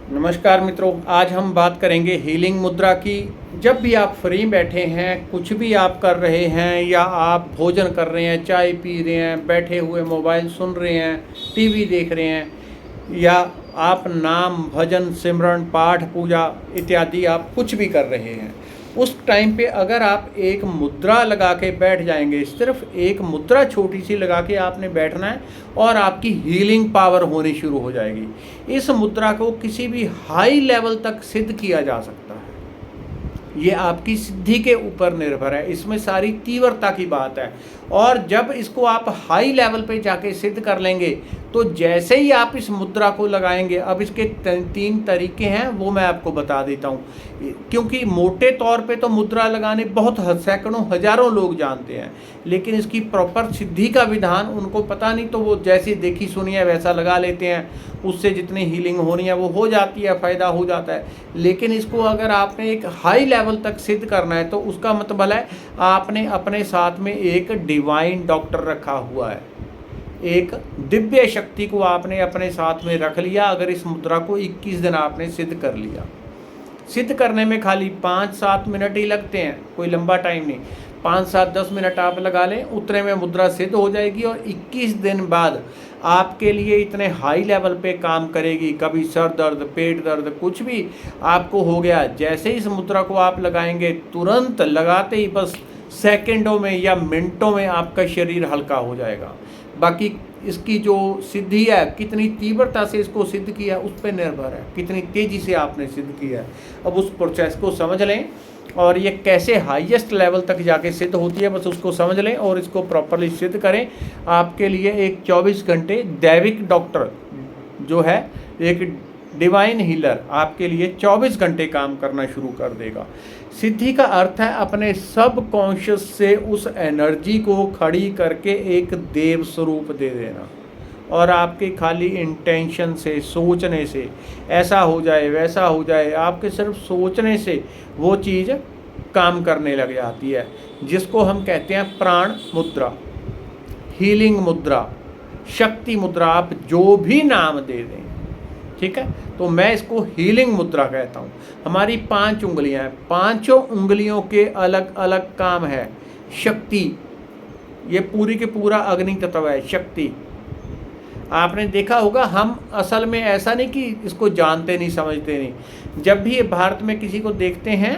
नमस्कार मित्रों, आज हम बात करेंगे हीलिंग मुद्रा की। जब भी आप फ्री बैठे हैं, कुछ भी आप कर रहे हैं या आप भोजन कर रहे हैं, चाय पी रहे हैं, बैठे हुए मोबाइल सुन रहे हैं, टीवी देख रहे हैं, या आप नाम भजन सिमरन पाठ पूजा इत्यादि आप कुछ भी कर रहे हैं, उस टाइम पे अगर आप एक मुद्रा लगा के बैठ जाएंगे, सिर्फ एक मुद्रा छोटी सी लगा के आपने बैठना है और आपकी हीलिंग पावर होनी शुरू हो जाएगी। इस मुद्रा को किसी भी हाई लेवल तक सिद्ध किया जा सकता है। ये आपकी सिद्धि के ऊपर निर्भर है, इसमें सारी तीव्रता की बात है। और जब इसको आप हाई लेवल पे जाके सिद्ध कर लेंगे तो जैसे ही आप इस मुद्रा को लगाएंगे, अब इसके 3 तरीके हैं, वो मैं आपको बता देता हूँ। क्योंकि मोटे तौर पे तो मुद्रा लगाने बहुत सैकड़ों हजारों लोग जानते हैं, लेकिन इसकी प्रॉपर सिद्धि का विधान उनको पता नहीं, तो वो जैसी देखी सुनी है वैसा लगा लेते हैं, उससे जितनी हीलिंग होनी है वो हो जाती है, फ़ायदा हो जाता है। लेकिन इसको अगर आपने एक हाई लेवल तक सिद्ध करना है तो उसका मतलब है आपने अपने साथ में एक डिवाइन डॉक्टर रखा हुआ है, एक दिव्य शक्ति को आपने अपने साथ में रख लिया। अगर इस मुद्रा को 21 दिन आपने सिद्ध कर लिया, सिद्ध करने में खाली 5-7 मिनट ही लगते हैं, कोई लंबा टाइम नहीं। 5-7-10 मिनट आप लगा लें, उतने में मुद्रा सिद्ध हो जाएगी और 21 दिन बाद आपके लिए इतने हाई लेवल पे काम करेगी। कभी सर दर्द, पेट दर्द, कुछ भी आपको हो गया, जैसे ही इस मुद्रा को आप लगाएंगे, तुरंत लगाते ही बस सेकंडों में या मिनटों में आपका शरीर हल्का हो जाएगा। बाकी इसकी जो सिद्धि है, कितनी तीव्रता से इसको सिद्ध किया उस पर निर्भर है, कितनी तेज़ी से आपने सिद्ध किया है। अब उस प्रोसेस को समझ लें और ये कैसे हाईएस्ट लेवल तक जाके सिद्ध होती है, बस उसको समझ लें और इसको प्रॉपरली सिद्ध करें। आपके लिए एक 24 घंटे दैविक डॉक्टर जो है, एक डिवाइन हीलर आपके लिए 24 घंटे काम करना शुरू कर देगा। सिद्धि का अर्थ है अपने सब कॉन्शियस से उस एनर्जी को खड़ी करके एक देव स्वरूप दे देना, और आपके खाली इंटेंशन से, सोचने से ऐसा हो जाए वैसा हो जाए, आपके सिर्फ सोचने से वो चीज़ काम करने लग जाती है, जिसको हम कहते हैं प्राण मुद्रा, हीलिंग मुद्रा, शक्ति मुद्रा, आप जो भी नाम दे दें, ठीक है। तो मैं इसको हीलिंग मुद्रा कहता हूँ। हमारी 5 उंगलियाँ हैं, 5 उंगलियों के अलग अलग काम है। शक्ति, ये पूरी के पूरा अग्नि तत्व है, शक्ति। आपने देखा होगा, हम असल में ऐसा नहीं कि इसको जानते नहीं, समझते नहीं। जब भी भारत में किसी को देखते हैं,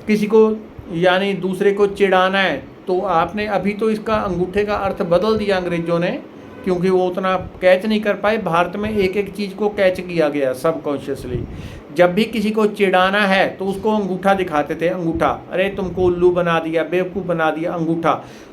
किसी को यानी दूसरे को चिढ़ाना है, तो आपने अभी तो इसका अंगूठे का अर्थ बदल दिया अंग्रेजों ने, क्योंकि वो उतना कैच नहीं कर पाए। भारत में एक एक चीज़ को कैच किया गया सबकॉन्शियसली। जब भी किसी को चिढ़ाना है तो उसको अंगूठा दिखाते थे, अंगूठा, अरे तुमको उल्लू बना दिया, बेवकूफ़ बना दिया, अंगूठा।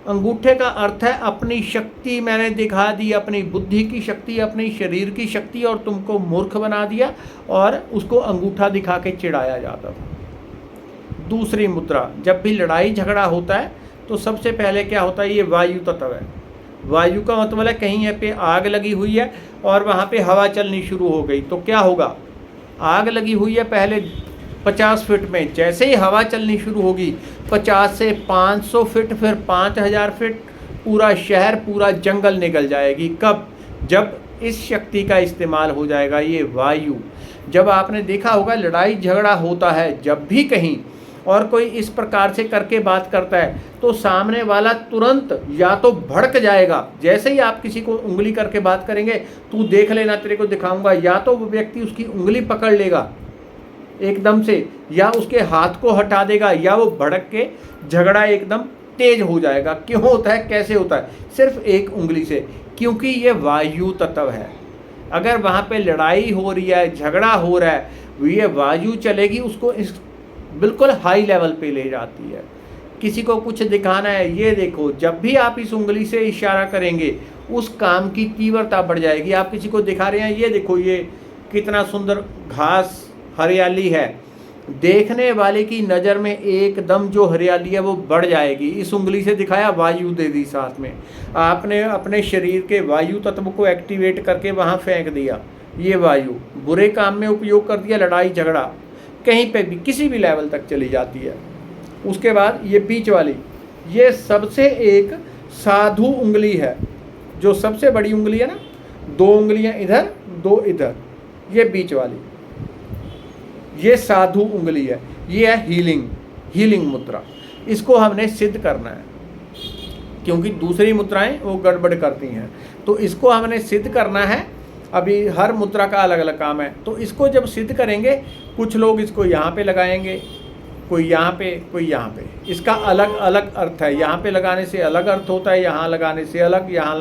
अंगूठे का अर्थ है अपनी शक्ति मैंने दिखा दी, अपनी बुद्धि की शक्ति, अपनी शरीर की शक्ति, और तुमको मूर्ख बना दिया, और उसको अंगूठा दिखा के चिढ़ाया जाता था। दूसरी मुद्रा, जब भी लड़ाई झगड़ा होता है तो सबसे पहले क्या होता है, ये वायु तत्व है। वायु का मतलब है कहीं यहाँ पे आग लगी हुई है और वहाँ पे हवा चलनी शुरू हो गई, तो क्या होगा, आग लगी हुई है पहले 50 फीट में, जैसे ही हवा चलनी शुरू होगी 50 से 500 फीट, फिर 5000 फीट, पूरा शहर, पूरा जंगल निकल जाएगी। कब, जब इस शक्ति का इस्तेमाल हो जाएगा, ये वायु। जब आपने देखा होगा लड़ाई झगड़ा होता है जब भी कहीं, और कोई इस प्रकार से करके बात करता है, तो सामने वाला तुरंत या तो भड़क जाएगा, जैसे ही आप किसी को उंगली करके बात करेंगे, तू देख लेना तेरे को दिखाऊंगा, या तो वो व्यक्ति उसकी उंगली पकड़ लेगा एकदम से, या उसके हाथ को हटा देगा, या वो भड़क के झगड़ा एकदम तेज हो जाएगा। क्यों होता है, कैसे होता है, सिर्फ एक उंगली से, क्योंकि ये वायु तत्व है। अगर वहाँ पे लड़ाई हो रही है, झगड़ा हो रहा है, ये वायु चलेगी, उसको इस बिल्कुल हाई लेवल पे ले जाती है। किसी को कुछ दिखाना है, ये देखो, जब भी आप इस उंगली से इशारा करेंगे उस काम की तीव्रता बढ़ जाएगी। आप किसी को दिखा रहे हैं, ये देखो, ये कितना सुंदर घास, हरियाली है, देखने वाले की नज़र में एकदम जो हरियाली है वो बढ़ जाएगी। इस उंगली से दिखाया, वायु दे दी साथ में, आपने अपने शरीर के वायु तत्व को एक्टिवेट करके वहाँ फेंक दिया। ये वायु बुरे काम में उपयोग कर दिया, लड़ाई झगड़ा कहीं पे भी किसी भी लेवल तक चली जाती है। उसके बाद ये बीच वाली, ये सबसे एक साधु उंगली है, जो सबसे बड़ी उंगली है ना, 2 उंगलियां इधर 2 इधर, ये बीच वाली, ये साधु उंगली है, ये है हीलिंग मुद्रा। इसको हमने सिद्ध करना है, क्योंकि दूसरी मुद्राएं वो गड़बड़ करती हैं, तो इसको हमने सिद्ध करना है। अभी हर मुद्रा का अलग अलग काम है, तो इसको जब सिद्ध करेंगे, कुछ लोग इसको यहाँ पे लगाएंगे, कोई यहाँ पे, कोई यहाँ पे। इसका अलग अलग अर्थ है, यहाँ पे लगाने से अलग अर्थ होता है, यहाँ लगाने से अलग, यहाँ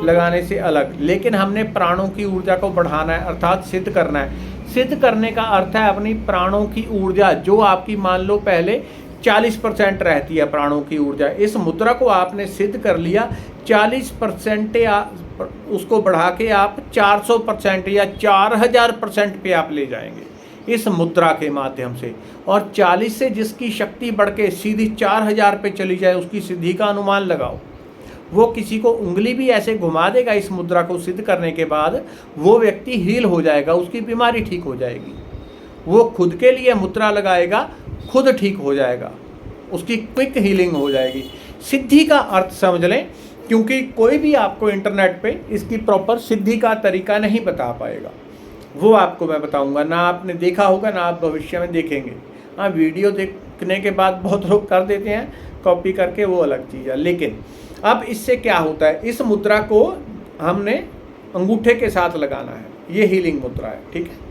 लगाने से अलग। लेकिन हमने प्राणों की ऊर्जा को बढ़ाना है, अर्थात सिद्ध करना है। सिद्ध करने का अर्थ है अपनी प्राणों की ऊर्जा, जो आपकी मान लो पहले 40% रहती है प्राणों की ऊर्जा, इस मुद्रा को आपने सिद्ध कर लिया, 40% उसको बढ़ा के आप 400% या 4000% पे आप ले जाएंगे इस मुद्रा के माध्यम से। और 40 से जिसकी शक्ति बढ़ के सीधी 4000 पे चली जाए, उसकी सिद्धि का अनुमान लगाओ। वो किसी को उंगली भी ऐसे घुमा देगा इस मुद्रा को सिद्ध करने के बाद, वो व्यक्ति हील हो जाएगा, उसकी बीमारी ठीक हो जाएगी। वो खुद के लिए मुद्रा लगाएगा, खुद ठीक हो जाएगा, उसकी क्विक हीलिंग हो जाएगी। सिद्धि का अर्थ समझ लें, क्योंकि कोई भी आपको इंटरनेट पे इसकी प्रॉपर सिद्धि का तरीका नहीं बता पाएगा, वो आपको मैं बताऊंगा। ना आपने देखा होगा, ना आप भविष्य में देखेंगे। हाँ, वीडियो देखने के बाद बहुत लोग कर देते हैं कॉपी करके, वो अलग चीज़ है। लेकिन अब इससे क्या होता है, इस मुद्रा को हमने अंगूठे के साथ लगाना है, ये हीलिंग मुद्रा है, ठीक है।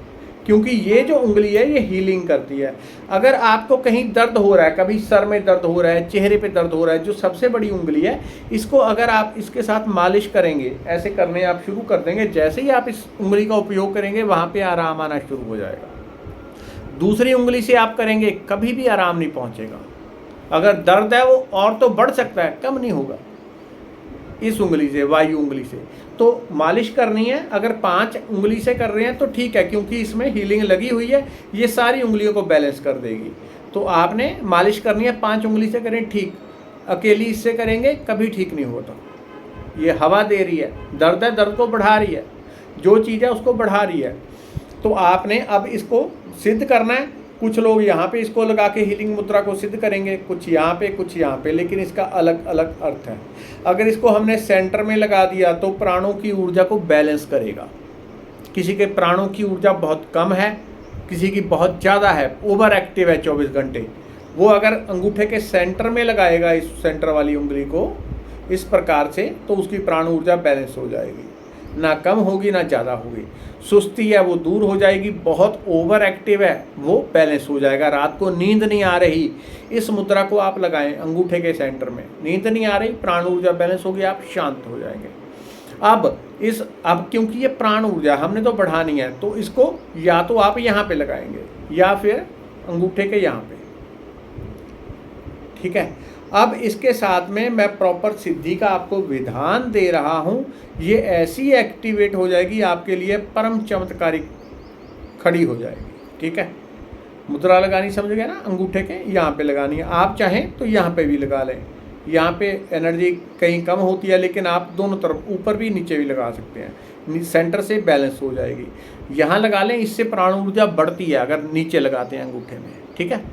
क्योंकि ये जो उंगली है ये हीलिंग करती है। अगर आपको कहीं दर्द हो रहा है, कभी सर में दर्द हो रहा है, चेहरे पे दर्द हो रहा है, जो सबसे बड़ी उंगली है, इसको अगर आप इसके साथ मालिश करेंगे, ऐसे करने आप शुरू कर देंगे, जैसे ही आप इस उंगली का उपयोग करेंगे वहाँ पे आराम आना शुरू हो जाएगा। दूसरी उंगली से आप करेंगे, कभी भी आराम नहीं पहुँचेगा। अगर दर्द है वो और तो बढ़ सकता है, कम नहीं होगा। इस उंगली से, वायु उंगली से तो मालिश करनी है। अगर 5 उंगली से कर रहे हैं तो ठीक है, क्योंकि इसमें हीलिंग लगी हुई है, ये सारी उंगलियों को बैलेंस कर देगी। तो आपने मालिश करनी है 5 उंगली से करें, ठीक। अकेली इससे करेंगे कभी ठीक नहीं होता। ये हवा दे रही है, दर्द है, दर्द को बढ़ा रही है, जो चीज़ है उसको बढ़ा रही है। तो आपने अब इसको सिद्ध करना है। कुछ लोग यहाँ पे इसको लगा के हीलिंग मुद्रा को सिद्ध करेंगे, कुछ यहाँ पे, कुछ यहाँ पे, लेकिन इसका अलग अलग अर्थ है। अगर इसको हमने सेंटर में लगा दिया तो प्राणों की ऊर्जा को बैलेंस करेगा। किसी के प्राणों की ऊर्जा बहुत कम है, किसी की बहुत ज़्यादा है, ओवर एक्टिव है 24 घंटे, वो अगर अंगूठे के सेंटर में लगाएगा इस सेंटर वाली उंगली को इस प्रकार से, तो उसकी प्राण ऊर्जा बैलेंस हो जाएगी, ना कम होगी ना ज़्यादा होगी। सुस्ती है वो दूर हो जाएगी, बहुत ओवर एक्टिव है वो बैलेंस हो जाएगा। रात को नींद नहीं आ रही, इस मुद्रा को आप लगाएं अंगूठे के सेंटर में, नींद नहीं आ रही, प्राण ऊर्जा बैलेंस होगी, आप शांत हो जाएंगे। अब क्योंकि ये प्राण ऊर्जा हमने तो बढ़ानी है, तो इसको या तो आप यहाँ पे लगाएंगे या फिर अंगूठे के यहाँ पे, ठीक है। अब इसके साथ में मैं प्रॉपर सिद्धि का आपको विधान दे रहा हूँ, ये ऐसी एक्टिवेट हो जाएगी आपके लिए, परम चमत्कारिक खड़ी हो जाएगी, ठीक है। मुद्रा लगानी समझ गए ना, अंगूठे के यहाँ पे लगानी है। आप चाहें तो यहाँ पे भी लगा लें, यहाँ पे एनर्जी कहीं कम होती है, लेकिन आप दोनों तरफ ऊपर भी नीचे भी लगा सकते हैं, सेंटर से बैलेंस हो जाएगी। यहाँ लगा लें, इससे प्राण ऊर्जा बढ़ती है अगर नीचे लगाते हैं अंगूठे में, ठीक है।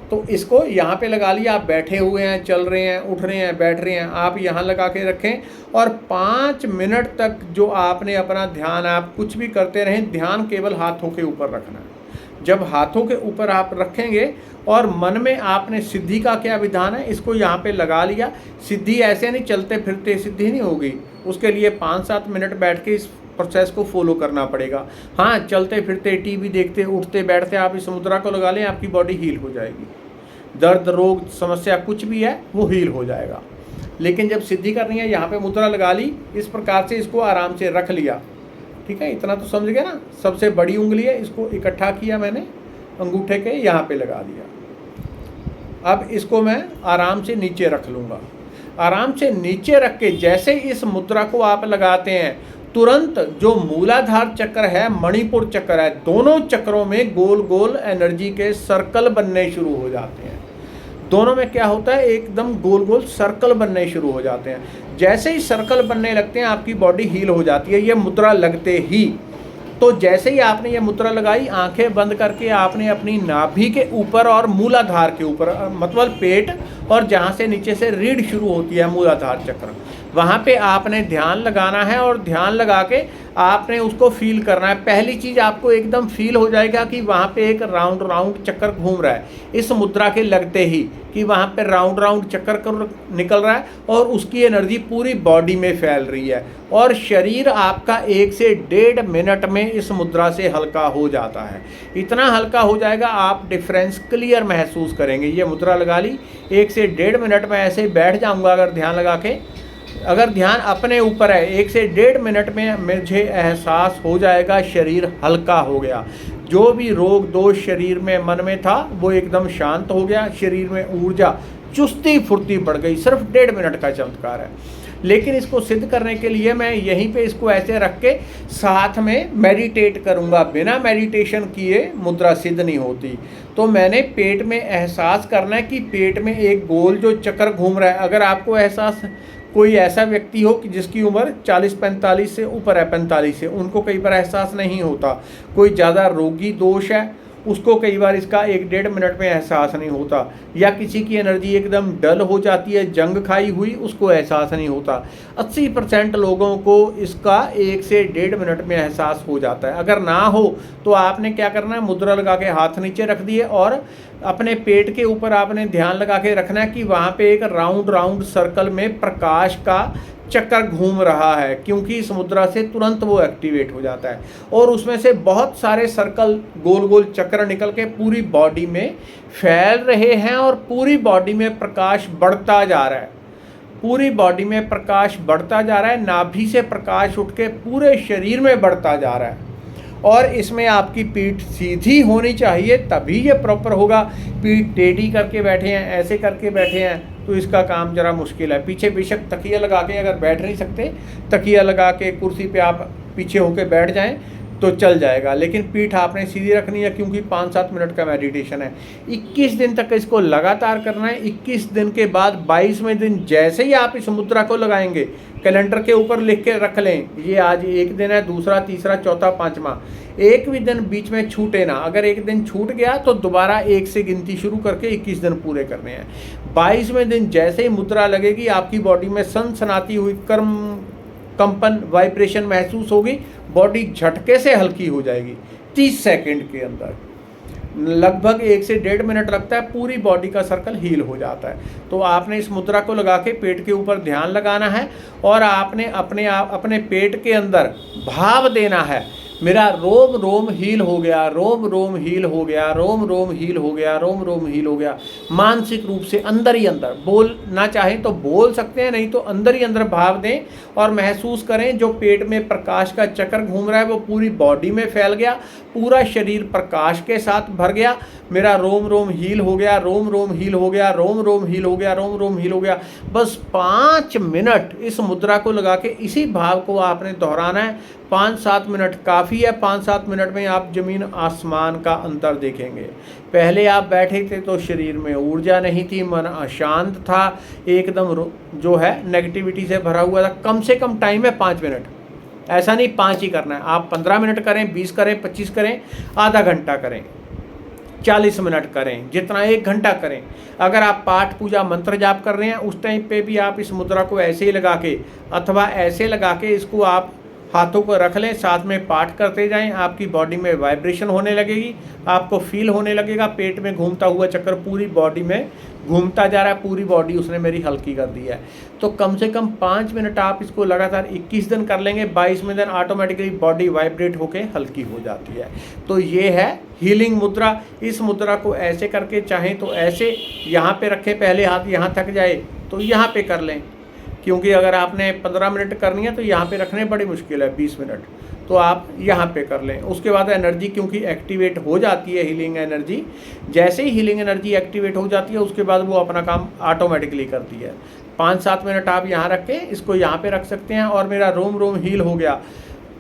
तो इसको यहाँ पे लगा लिया, आप बैठे हुए हैं, चल रहे हैं, उठ रहे हैं, बैठ रहे हैं, आप यहाँ लगा के रखें और 5 मिनट तक जो आपने अपना ध्यान, आप कुछ भी करते रहें, ध्यान केवल हाथों के ऊपर रखना है। जब हाथों के ऊपर आप रखेंगे और मन में आपने सिद्धि का क्या विधान है, इसको यहाँ पे लगा लिया। सिद्धि ऐसे नहीं चलते फिरते सिद्धि नहीं होगी, उसके लिए 5-7 मिनट बैठ के इस प्रोसेस को फॉलो करना पड़ेगा। हाँ, चलते फिरते, टीवी देखते, उठते बैठते आप इस मुद्रा को लगा लें, आपकी बॉडी हील हो जाएगी। दर्द, रोग, समस्या कुछ भी है वो हील हो जाएगा। लेकिन जब सिद्धि करनी है, यहाँ पे मुद्रा लगा ली, इस प्रकार से इसको आराम से रख लिया, ठीक है। इतना तो समझ गए ना। सबसे बड़ी उंगली है, इसको इकट्ठा किया मैंने, अंगूठे के यहाँ पे लगा दिया। अब इसको मैं आराम से नीचे रख लूँगा। आराम से नीचे रख के जैसे इस मुद्रा को आप लगाते हैं, तुरंत जो मूलाधार चक्र है, मणिपुर चक्र है, दोनों चक्रों में गोल गोल एनर्जी के सर्कल बनने शुरू हो जाते हैं। दोनों में क्या होता है, एकदम गोल गोल सर्कल बनने शुरू हो जाते हैं। जैसे ही सर्कल बनने लगते हैं, आपकी बॉडी हील हो जाती है, ये मुद्रा लगते ही। तो जैसे ही आपने ये मुद्रा लगाई, आंखें बंद करके आपने अपनी नाभि के ऊपर और मूलाधार के ऊपर, मतलब पेट और जहाँ से नीचे से रीढ़ शुरू होती है मूलाधार चक्र, वहाँ पे आपने ध्यान लगाना है और ध्यान लगा के आपने उसको फील करना है। पहली चीज़ आपको एकदम फील हो जाएगा कि वहाँ पे एक राउंड राउंड चक्कर घूम रहा है इस मुद्रा के लगते ही, कि वहाँ पे राउंड राउंड चक्कर निकल रहा है और उसकी एनर्जी पूरी बॉडी में फैल रही है और शरीर आपका 1 से 1.5 मिनट में इस मुद्रा से हल्का हो जाता है। इतना हल्का हो जाएगा आप डिफरेंस क्लियर महसूस करेंगे। ये मुद्रा लगा ली, 1 से 1.5 मिनट में ऐसे ही बैठ जाऊँगा अगर ध्यान लगा के। अगर ध्यान अपने ऊपर है 1 से 1.5 मिनट में मुझे एहसास हो जाएगा शरीर हल्का हो गया। जो भी रोग दोष शरीर में मन में था वो एकदम शांत हो गया। शरीर में ऊर्जा चुस्ती फुर्ती बढ़ गई। सिर्फ 1.5 मिनट का चमत्कार है। लेकिन इसको सिद्ध करने के लिए मैं यहीं पे इसको ऐसे रख के साथ में मेडिटेट करूँगा। बिना मेडिटेशन किए मुद्रा सिद्ध नहीं होती। तो मैंने पेट में एहसास करना है कि पेट में एक गोल जो चक्कर घूम रहा है। अगर आपको एहसास, कोई ऐसा व्यक्ति हो कि जिसकी उम्र 40-45 से ऊपर है, 45 से, उनको कई बार एहसास नहीं होता। कोई ज़्यादा रोगी दोष है उसको कई बार इसका 1-1.5 मिनट में एहसास नहीं होता। या किसी की एनर्जी एकदम डल हो जाती है, जंग खाई हुई, उसको एहसास नहीं होता। 80% लोगों को इसका 1 से 1.5 मिनट में एहसास हो जाता है। अगर ना हो तो आपने क्या करना है, मुद्रा लगा के हाथ नीचे रख दिए और अपने पेट के ऊपर आपने ध्यान लगा के रखना है कि वहाँ पे एक राउंड राउंड सर्कल में प्रकाश का चक्कर घूम रहा है, क्योंकि इस मुद्रा से तुरंत वो एक्टिवेट हो जाता है और उसमें से बहुत सारे सर्कल गोल गोल चक्र निकल के पूरी बॉडी में फैल रहे हैं और पूरी बॉडी में प्रकाश बढ़ता जा रहा है। पूरी बॉडी में प्रकाश बढ़ता जा रहा है। नाभि से प्रकाश उठ के पूरे शरीर में बढ़ता जा रहा है और इसमें आपकी पीठ सीधी होनी चाहिए तभी ये प्रॉपर होगा। पीठ टेढ़ी करके बैठे हैं, ऐसे करके बैठे हैं, तो इसका काम ज़रा मुश्किल है। पीछे बेशक तकिया लगा के अगर बैठ नहीं सकते, तकिया लगा के कुर्सी पे आप पीछे होके बैठ जाएं तो चल जाएगा, लेकिन पीठ आपने सीधी रखनी है क्योंकि 5-7 मिनट का मेडिटेशन है। 21 दिन तक इसको लगातार करना है। 21 दिन के बाद 22वें दिन जैसे ही आप इस मुद्रा को लगाएंगे, कैलेंडर के ऊपर लिख के रख लें, ये आज एक दिन है, दूसरा, तीसरा, चौथा, 5वां, एक भी दिन बीच में छूटे ना। अगर एक दिन छूट गया तो दोबारा 1 से गिनती शुरू करके 21 दिन पूरे करने हैं। 22वें दिन जैसे ही मुद्रा लगेगी आपकी बॉडी में सनसनाती हुई कंपन वाइब्रेशन महसूस होगी। बॉडी झटके से हल्की हो जाएगी 30 सेकंड के अंदर। लगभग 1 से 1.5 मिनट लगता है, पूरी बॉडी का सर्कल हील हो जाता है। तो आपने इस मुद्रा को लगा के पेट के ऊपर ध्यान लगाना है और आपने अपने पेट के अंदर भाव देना है, मेरा रोम रोम हील हो गया, रोम रोम हील हो गया, रोम रोम हील हो गया, रोम रोम हील हो गया। मानसिक रूप से अंदर ही अंदर, बोलना चाहें तो बोल सकते हैं, नहीं तो अंदर ही अंदर भाव दें और महसूस करें जो पेट में प्रकाश का चक्कर घूम रहा है वो पूरी बॉडी में फैल गया, पूरा शरीर प्रकाश के साथ भर गया। मेरा रोम रोम हील हो गया, रोम रोम हील हो गया, रोम रोम हील हो गया, रोम रोम हील हो गया। बस 5 मिनट इस मुद्रा को लगा के इसी भाव को आपने दोहराना है। 5-7 मिनट काफ़ी है। 5-7 मिनट में आप ज़मीन आसमान का अंतर देखेंगे। पहले आप बैठे थे तो शरीर में ऊर्जा नहीं थी, मन अशांत था, एकदम जो है नेगेटिविटी से भरा हुआ था। कम से कम टाइम है 5 मिनट, ऐसा नहीं 5 ही करना है। आप 15 मिनट करें, 20 करें, 25 करें, आधा घंटा करें, 40 मिनट करें, जितना 1 घंटा करें। अगर आप पाठ पूजा मंत्र जाप कर रहे हैं उस टाइम पे भी आप इस मुद्रा को ऐसे ही लगा के अथवा ऐसे लगा के इसको आप हाथों को रख लें, साथ में पाठ करते जाएं। आपकी बॉडी में वाइब्रेशन होने लगेगी, आपको फील होने लगेगा पेट में घूमता हुआ चक्कर पूरी बॉडी में घूमता जा रहा है। पूरी बॉडी उसने मेरी हल्की कर दी है। तो कम से कम 5 मिनट आप इसको लगातार 21 दिन कर लेंगे। 22वें दिन ऑटोमेटिकली बॉडी वाइब्रेट होकर हल्की हो जाती है। तो ये है हीलिंग मुद्रा। इस मुद्रा को ऐसे करके, चाहें तो ऐसे यहाँ पे रखें, पहले हाथ यहाँ थक जाए तो यहाँ पे कर लें, क्योंकि अगर आपने 15 मिनट करनी है तो यहाँ पे रखने बड़ी मुश्किल है, 20 मिनट तो आप यहाँ पे कर लें। उसके बाद एनर्जी क्योंकि एक्टिवेट हो जाती है, हीलिंग एनर्जी, जैसे ही हीलिंग एनर्जी एक्टिवेट हो जाती है उसके बाद वो अपना काम ऑटोमेटिकली करती है। 5-7 मिनट आप यहाँ रख के इसको यहाँ पे रख सकते हैं। और मेरा रोम रोम हील हो गया,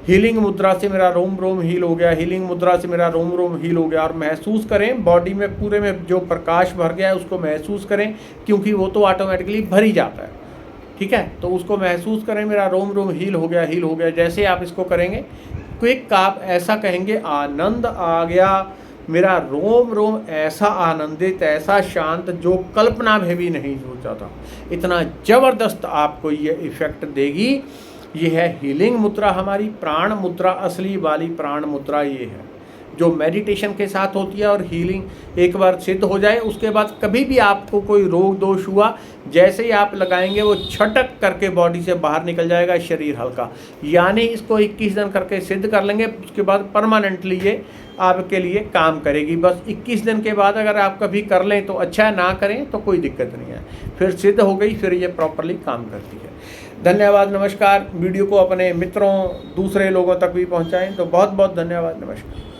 हीलिंग मुद्रा से मेरा रोम रोम हील हो गया, हीलिंग मुद्रा से मेरा रोम रोम हील हो गया। और महसूस करें बॉडी में पूरे में जो प्रकाश भर गया है उसको महसूस करें, क्योंकि वो तो ऑटोमेटिकली भर ही जाता है, ठीक है। तो उसको महसूस करें, मेरा रोम रोम हील हो गया, हील हो गया। जैसे आप इसको करेंगे क्विक आप ऐसा कहेंगे, आनंद आ गया, मेरा रोम रोम ऐसा आनंदित, ऐसा शांत जो कल्पना में भी नहीं सोचा था। इतना ज़बरदस्त आपको ये इफ़ेक्ट देगी। ये है हीलिंग मुद्रा, हमारी प्राण मुद्रा, असली वाली प्राण मुद्रा ये है जो मेडिटेशन के साथ होती है। और हीलिंग एक बार सिद्ध हो जाए उसके बाद कभी भी आपको कोई रोग दोष हुआ, जैसे ही आप लगाएंगे वो छटक करके बॉडी से बाहर निकल जाएगा, शरीर हल्का। यानी इसको 21 दिन करके सिद्ध कर लेंगे, उसके बाद परमानेंटली ये आपके लिए काम करेगी। बस 21 दिन के बाद अगर आप कभी कर लें तो अच्छा है, ना करें तो कोई दिक्कत नहीं है, फिर सिद्ध हो गई, फिर ये प्रॉपरली काम करती है। धन्यवाद, नमस्कार। वीडियो को अपने मित्रों, दूसरे लोगों तक भी पहुंचाएं तो बहुत बहुत धन्यवाद, नमस्कार।